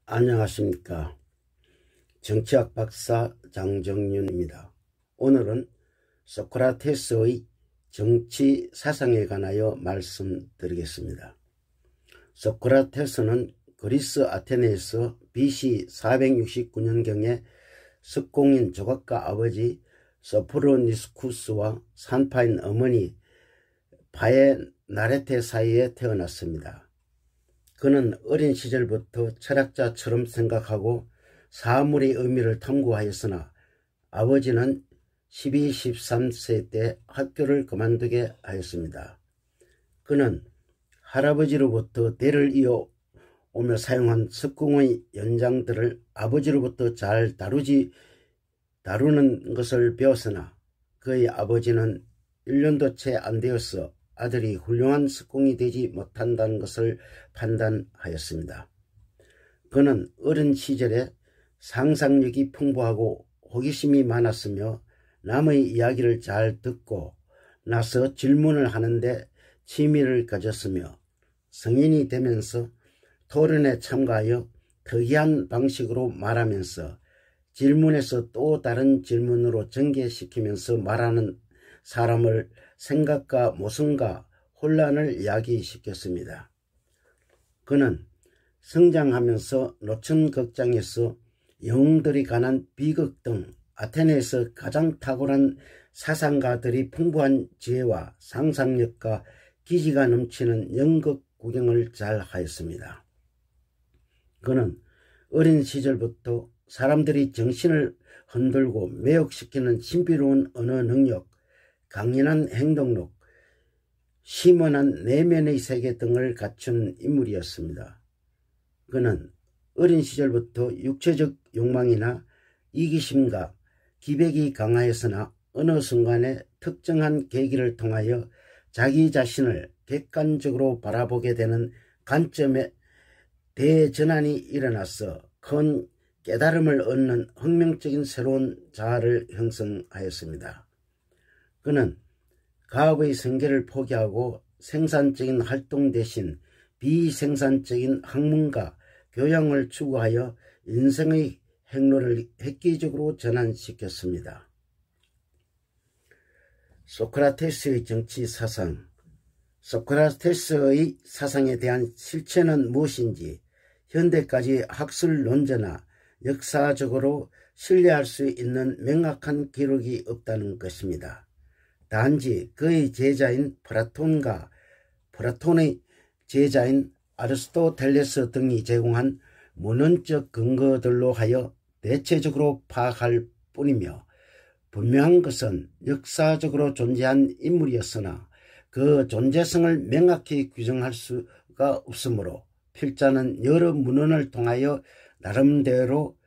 안녕하십니까. 정치학 박사 장정윤입니다. 오늘은 소크라테스의 정치 사상에 관하여 말씀드리겠습니다. 소크라테스는 그리스 아테네에서 BC 469년경에 석공인 조각가 아버지 소프로니스쿠스와 산파인 어머니 파에나레테 사이에 태어났습니다. 그는 어린 시절부터 철학자처럼 생각하고 사물의 의미를 탐구하였으나 아버지는 12, 13세 때 학교를 그만두게 하였습니다. 그는 할아버지로부터 대를 이어오며 사용한 석궁의 연장들을 아버지로부터 잘 다루는 것을 배웠으나 그의 아버지는 1년도 채 안 되어서 아들이 훌륭한 석공이 되지 못한다는 것을 판단하였습니다. 그는 어린 시절에 상상력이 풍부하고 호기심이 많았으며 남의 이야기를 잘 듣고 나서 질문을 하는데 취미를 가졌으며 성인이 되면서 토론에 참가하여 특이한 방식으로 말하면서 질문에서 또 다른 질문으로 전개시키면서 말하는 사람을 생각과 모순과 혼란을 야기시켰습니다. 그는 성장하면서 노천극장에서 영웅들이 관한 비극 등 아테네에서 가장 탁월한 사상가들이 풍부한 지혜와 상상력과 기지가 넘치는 연극 구경을 잘 하였습니다. 그는 어린 시절부터 사람들이 정신을 흔들고 매혹시키는 신비로운 언어 능력, 강인한 행동력, 심원한 내면의 세계 등을 갖춘 인물이었습니다. 그는 어린 시절부터 육체적 욕망이나 이기심과 기백이 강하였으나 어느 순간에 특정한 계기를 통하여 자기 자신을 객관적으로 바라보게 되는 관점에 대전환이 일어나서 큰 깨달음을 얻는 혁명적인 새로운 자아를 형성하였습니다. 그는 가업의 생계를 포기하고 생산적인 활동 대신 비생산적인 학문과 교양을 추구하여 인생의 행로를 획기적으로 전환시켰습니다. 소크라테스의 정치 사상. 소크라테스의 사상에 대한 실체는 무엇인지 현대까지 학술 논제나 역사적으로 신뢰할 수 있는 명확한 기록이 없다는 것입니다. 단지 그의 제자인 플라톤과 플라톤의 제자인 아리스토텔레스 등이 제공한 문헌적 근거들로 하여 대체적으로 파악할 뿐이며 분명한 것은 역사적으로 존재한 인물이었으나 그 존재성을 명확히 규정할 수가 없으므로 필자는 여러 문헌을 통하여 나름대로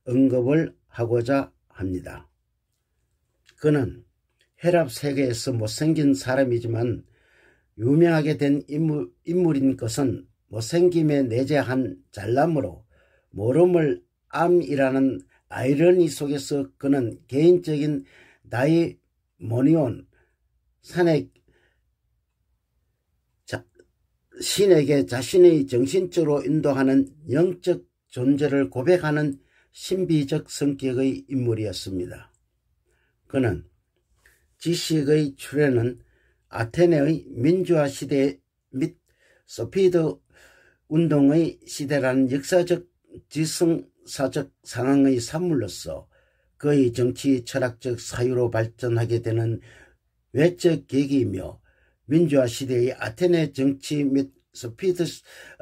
언급을 하고자 합니다. 그는 헬랍 세계에서 못생긴 사람이지만 유명하게 된 인물인 것은 못생김에 내재한 잘남으로 모름을 암이라는 아이러니 속에서 그는 개인적인 다이모니온 신에게 자신의 정신적으로 인도하는 영적 존재를 고백하는 신비적 성격의 인물이었습니다. 그는 지식의 출현은 아테네의 민주화 시대 및 소피드 운동의 시대라는 역사적 지성사적 상황의 산물로서 그의 정치 철학적 사유로 발전하게 되는 외적 계기이며 민주화 시대의 아테네 정치 및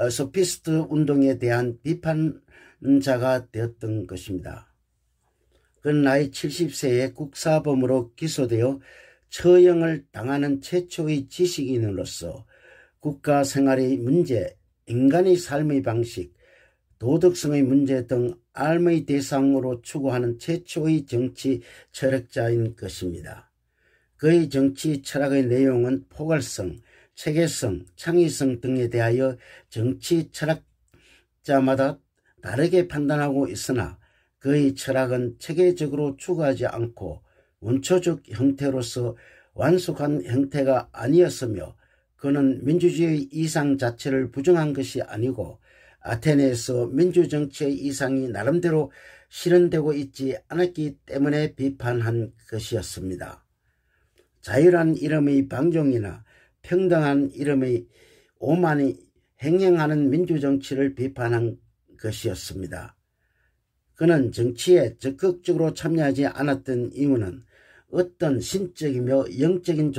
소피스트 운동에 대한 비판자가 되었던 것입니다. 그는 나이 70세에 국사범으로 기소되어 처형을 당하는 최초의 지식인으로서 국가 생활의 문제, 인간의 삶의 방식, 도덕성의 문제 등 알의 대상으로 추구하는 최초의 정치 철학자인 것입니다. 그의 정치 철학의 내용은 포괄성, 체계성, 창의성 등에 대하여 정치 철학자마다 다르게 판단하고 있으나 그의 철학은 체계적으로 추구하지 않고 원초적 형태로서 완숙한 형태가 아니었으며 그는 민주주의 이상 자체를 부정한 것이 아니고 아테네에서 민주정치의 이상이 나름대로 실현되고 있지 않았기 때문에 비판한 것이었습니다. 자유란 이름의 방종이나 평등한 이름의 오만이 행행하는 민주정치를 비판한 것이었습니다. 그는 정치에 적극적으로 참여하지 않았던 이유는 어떤 신적이며 영적인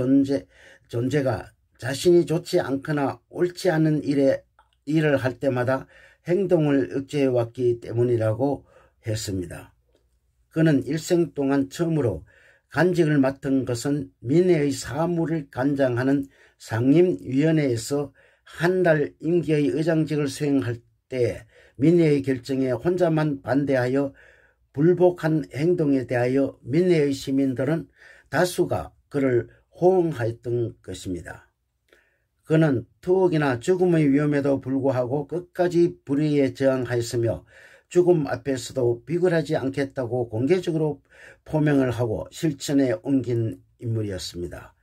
존재가 자신이 좋지 않거나 옳지 않은 일을 할 때마다 행동을 억제해왔기 때문이라고 했습니다. 그는 일생 동안 처음으로 간직을 맡은 것은 민회의 사무를 관장하는 상임위원회에서 한 달 임기의 의장직을 수행할 때 민회의 결정에 혼자만 반대하여 불복한 행동에 대하여 민회의 시민들은 다수가 그를 호응하였던 것입니다. 그는 투옥이나 죽음의 위험에도 불구하고 끝까지 불의에 저항하였으며 죽음 앞에서도 비굴하지 않겠다고 공개적으로 포명을 하고 실천에 옮긴 인물이었습니다.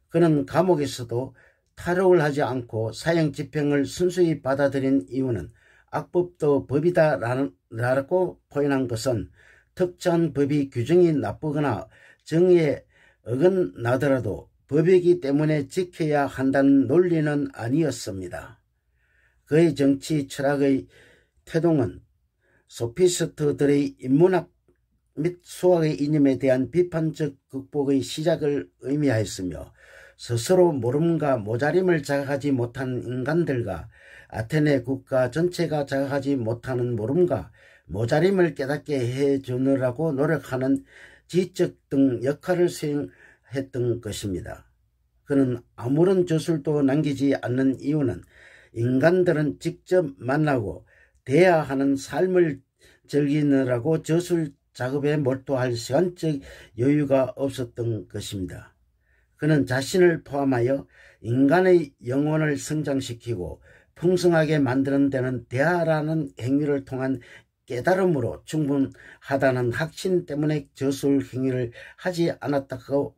그는 감옥에서도 탈옥을 하지 않고 사형 집행을 순수히 받아들인 이유는 악법도 법이다라고 표현한 것은 특정 법이 규정이 나쁘거나 정의에 어긋나더라도 법이기 때문에 지켜야 한다는 논리는 아니었습니다. 그의 정치 철학의 태동은 소피스트들의 인문학 및 수학의 이념에 대한 비판적 극복의 시작을 의미하였으며 스스로 모름과 모자림을 자각하지 못한 인간들과 아테네 국가 전체가 자각하지 못하는 모름과 모자림을 깨닫게 해주느라고 노력하는 지적 등 역할을 수행했던 것입니다. 그는 아무런 저술도 남기지 않는 이유는 인간들은 직접 만나고 대화하는 삶을 즐기느라고 저술 작업에 몰두할 시간적 여유가 없었던 것입니다. 그는 자신을 포함하여 인간의 영혼을 성장시키고 풍성하게 만드는 데는 대화라는 행위를 통한 깨달음으로 충분하다는 확신 때문에 저술 행위를 하지 않았다고